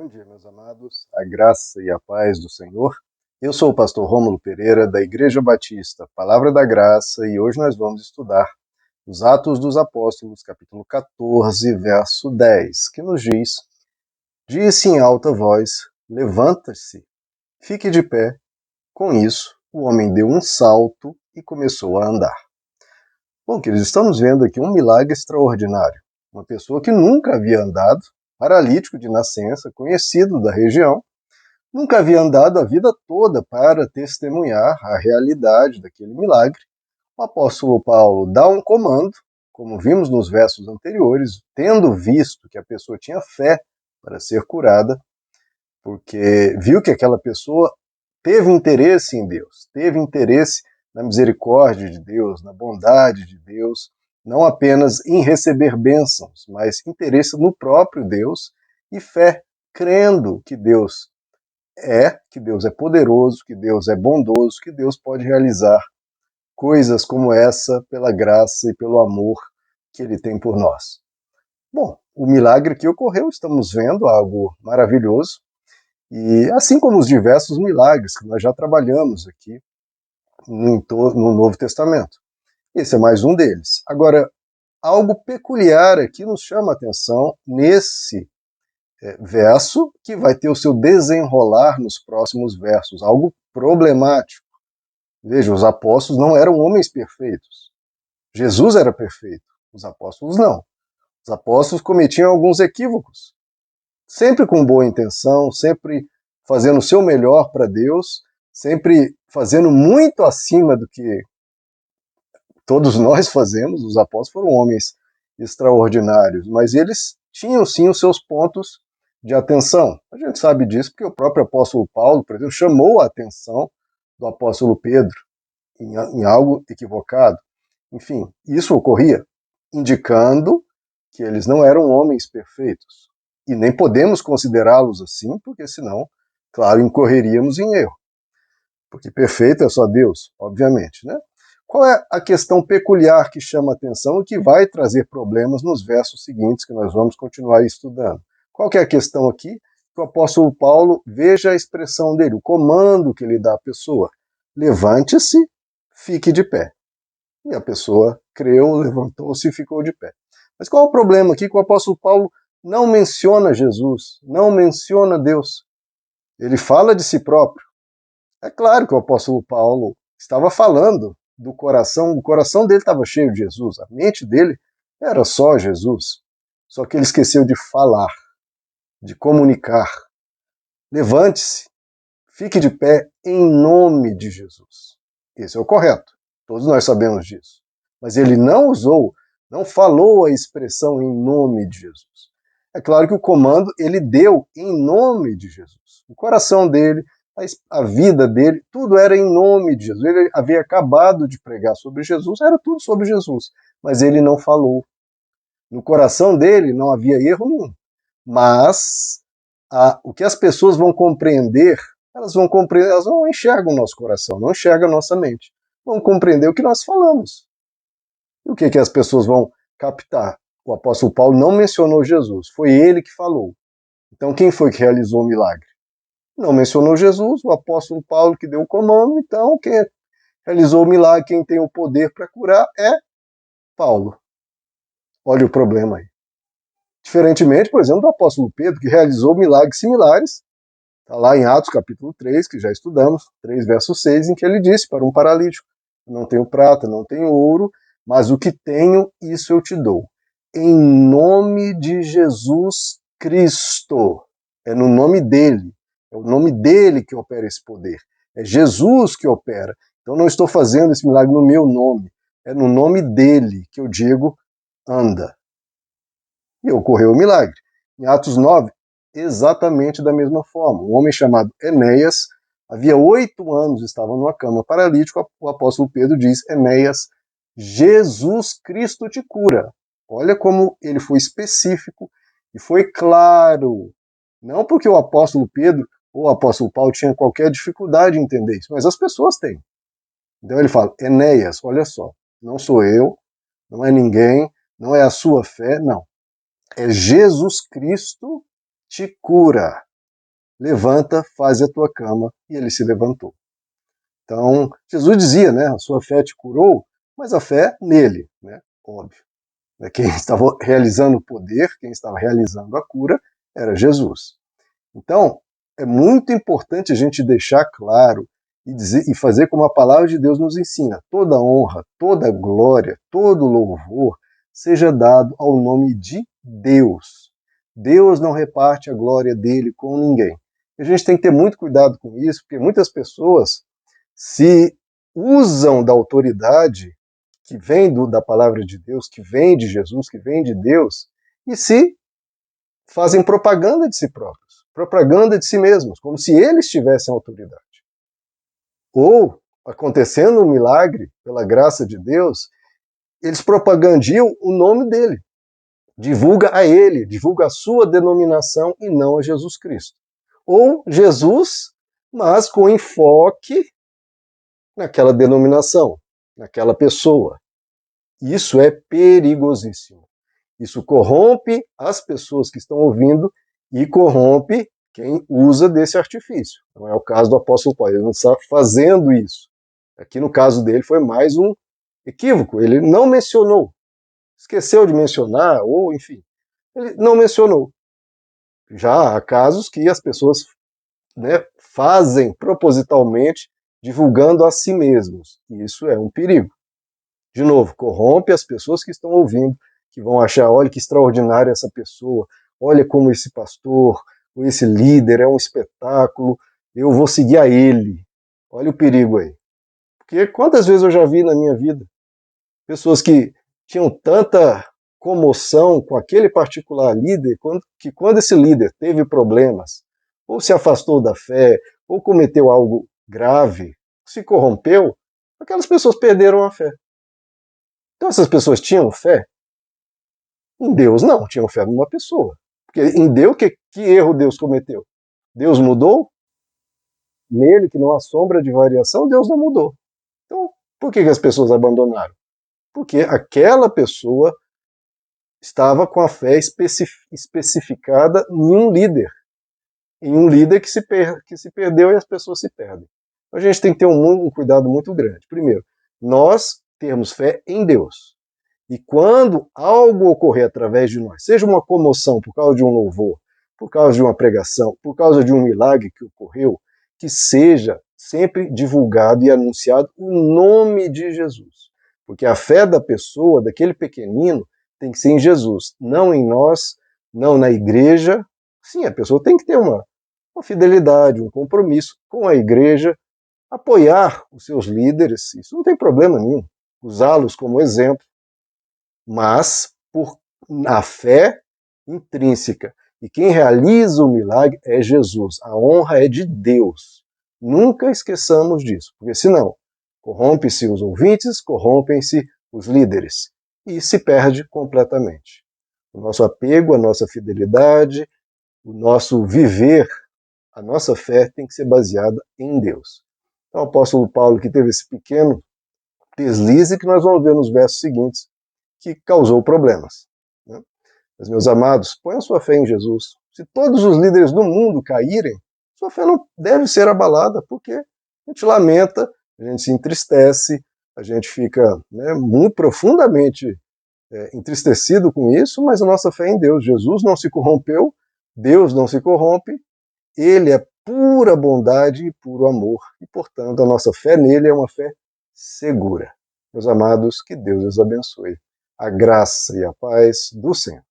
Bom dia, meus amados, a graça e a paz do Senhor. Eu sou o pastor Rômulo Pereira, da Igreja Batista Palavra da Graça, e hoje nós vamos estudar os Atos dos Apóstolos, capítulo 14, verso 10, que nos diz: Disse em alta voz, levanta-se, fique de pé. Com isso, o homem deu um salto e começou a andar. Bom, queridos, estamos vendo aqui um milagre extraordinário. Uma pessoa que nunca havia andado, paralítico de nascença, conhecido da região, nunca havia andado a vida toda para testemunhar a realidade daquele milagre. O apóstolo Paulo dá um comando, como vimos nos versos anteriores, tendo visto que a pessoa tinha fé para ser curada, porque viu que aquela pessoa teve interesse em Deus, teve interesse na misericórdia de Deus, na bondade de Deus, não apenas em receber bênçãos, mas interesse no próprio Deus e fé, crendo que Deus é poderoso, que Deus é bondoso, que Deus pode realizar coisas como essa pela graça e pelo amor que Ele tem por nós. Bom, o milagre que ocorreu, estamos vendo algo maravilhoso, e assim como os diversos milagres que nós já trabalhamos aqui no Novo Testamento. Esse é mais um deles. Agora, algo peculiar aqui nos chama a atenção nesse verso, que vai ter o seu desenrolar nos próximos versos, algo problemático. Veja, os apóstolos não eram homens perfeitos. Jesus era perfeito, os apóstolos não. Os apóstolos cometiam alguns equívocos, sempre com boa intenção, sempre fazendo o seu melhor para Deus, sempre fazendo muito acima do que todos nós fazemos. Os apóstolos foram homens extraordinários, mas eles tinham sim os seus pontos de atenção. A gente sabe disso porque o próprio apóstolo Paulo, por exemplo, chamou a atenção do apóstolo Pedro em algo equivocado. Enfim, isso ocorria indicando que eles não eram homens perfeitos. E nem podemos considerá-los assim, porque senão, claro, incorreríamos em erro. Porque perfeito é só Deus, obviamente, né? Qual é a questão peculiar que chama a atenção e que vai trazer problemas nos versos seguintes que nós vamos continuar estudando? Qual que é a questão aqui? Que o apóstolo Paulo, veja a expressão dele, o comando que ele dá à pessoa. Levante-se, fique de pé. E a pessoa creu, levantou-se e ficou de pé. Mas qual é o problema aqui? Que o apóstolo Paulo não menciona Jesus, não menciona Deus. Ele fala de si próprio. É claro que o apóstolo Paulo estava falando do coração, o coração dele estava cheio de Jesus, a mente dele era só Jesus. Só que ele esqueceu de falar, de comunicar. Levante-se, fique de pé em nome de Jesus. Esse é o correto, todos nós sabemos disso. Mas ele não usou, não falou a expressão em nome de Jesus. É claro que o comando ele deu em nome de Jesus. O coração dele, a vida dele, tudo era em nome de Jesus. Ele havia acabado de pregar sobre Jesus, era tudo sobre Jesus, mas ele não falou. No coração dele não havia erro nenhum. Mas o que as pessoas vão compreender, elas não enxergam o nosso coração, não enxergam a nossa mente. Vão compreender o que nós falamos. E o que as pessoas vão captar? O apóstolo Paulo não mencionou Jesus, foi ele que falou. Então quem foi que realizou o milagre? Não mencionou Jesus, o apóstolo Paulo que deu o comando, então quem realizou o milagre, quem tem o poder para curar é Paulo. Olha o problema aí. Diferentemente, por exemplo, do apóstolo Pedro, que realizou milagres similares, está lá em Atos capítulo 3, que já estudamos, 3 verso 6, em que ele disse para um paralítico: não tenho prata, não tenho ouro, mas o que tenho, isso eu te dou. Em nome de Jesus Cristo. É no nome dele. É o nome dele que opera esse poder. É Jesus que opera. Então não estou fazendo esse milagre no meu nome. É no nome dele que eu digo, anda. E ocorreu o milagre. Em Atos 9, exatamente da mesma forma. Um homem chamado Enéas, havia 8 anos, estava numa cama paralítico. O apóstolo Pedro diz: Enéas, Jesus Cristo te cura. Olha como ele foi específico e foi claro. Não porque o apóstolo Pedro ou o apóstolo Paulo tinha qualquer dificuldade em entender isso, mas as pessoas têm. Então ele fala: Enéas, olha só, não sou eu, não é ninguém, não é a sua fé, não. É Jesus Cristo te cura. levanta, faz a tua cama, e ele se levantou. Então, Jesus dizia, né, a sua fé te curou, mas a fé nele, né, óbvio. Quem estava realizando o poder, quem estava realizando a cura, era Jesus. Então, é muito importante a gente deixar claro e fazer como a palavra de Deus nos ensina. Toda honra, toda glória, todo louvor seja dado ao nome de Deus. Deus não reparte a glória dele com ninguém. A gente tem que ter muito cuidado com isso, porque muitas pessoas se usam da autoridade que vem da palavra de Deus, que vem de Jesus, que vem de Deus, e se fazem propaganda de si próprios, propaganda de si mesmos, como se eles tivessem autoridade. Ou, acontecendo um milagre, pela graça de Deus, eles propagandiam o nome dele, divulga a ele, divulga a sua denominação e não a Jesus Cristo. Ou Jesus, mas com enfoque naquela denominação, naquela pessoa. Isso é perigosíssimo. Isso corrompe as pessoas que estão ouvindo e corrompe quem usa desse artifício. Não é o caso do apóstolo Paulo, ele não está fazendo isso. Aqui no caso dele foi mais um equívoco, ele não mencionou, esqueceu de mencionar, ou enfim, ele não mencionou. Já há casos que as pessoas, né, fazem propositalmente, divulgando a si mesmos. E isso é um perigo. De novo, corrompe as pessoas que estão ouvindo, que vão achar, olha que extraordinária essa pessoa, olha como esse pastor, ou esse líder é um espetáculo, eu vou seguir a ele. Olha o perigo aí. Porque quantas vezes eu já vi na minha vida pessoas que tinham tanta comoção com aquele particular líder, que quando esse líder teve problemas, ou se afastou da fé, ou cometeu algo grave, se corrompeu, aquelas pessoas perderam a fé. Então essas pessoas tinham fé? Em Deus não, tinham fé numa pessoa. Porque em Deus, que erro Deus cometeu? Deus mudou? Nele, que não há sombra de variação, Deus não mudou. Então, por que as pessoas abandonaram? Porque aquela pessoa estava com a fé especificada em um líder que se perdeu e as pessoas se perdem. Então, a gente tem que ter um cuidado muito grande. Primeiro, nós termos fé em Deus. E quando algo ocorrer através de nós, seja uma comoção por causa de um louvor, por causa de uma pregação, por causa de um milagre que ocorreu, que seja sempre divulgado e anunciado o nome de Jesus. Porque a fé da pessoa, daquele pequenino, tem que ser em Jesus, não em nós, não na igreja. Sim, a pessoa tem que ter uma fidelidade, um compromisso com a igreja, apoiar os seus líderes, isso não tem problema nenhum, usá-los como exemplo, mas por a fé intrínseca. E quem realiza o milagre é Jesus. A honra é de Deus. Nunca esqueçamos disso, porque senão corrompe-se os ouvintes, corrompem-se os líderes e se perde completamente. O nosso apego, a nossa fidelidade, o nosso viver, a nossa fé tem que ser baseada em Deus. Então, o apóstolo Paulo, que teve esse pequeno deslize que nós vamos ver nos versos seguintes, que causou problemas. Né? Mas, meus amados, ponham sua fé em Jesus. Se todos os líderes do mundo caírem, sua fé não deve ser abalada, porque a gente lamenta, a gente se entristece, a gente fica, né, muito profundamente entristecido com isso, mas a nossa fé é em Deus. Jesus não se corrompeu, Deus não se corrompe, ele é pura bondade e puro amor, e, portanto, a nossa fé nele é uma fé segura. Meus amados, que Deus os abençoe. A graça e a paz do Senhor.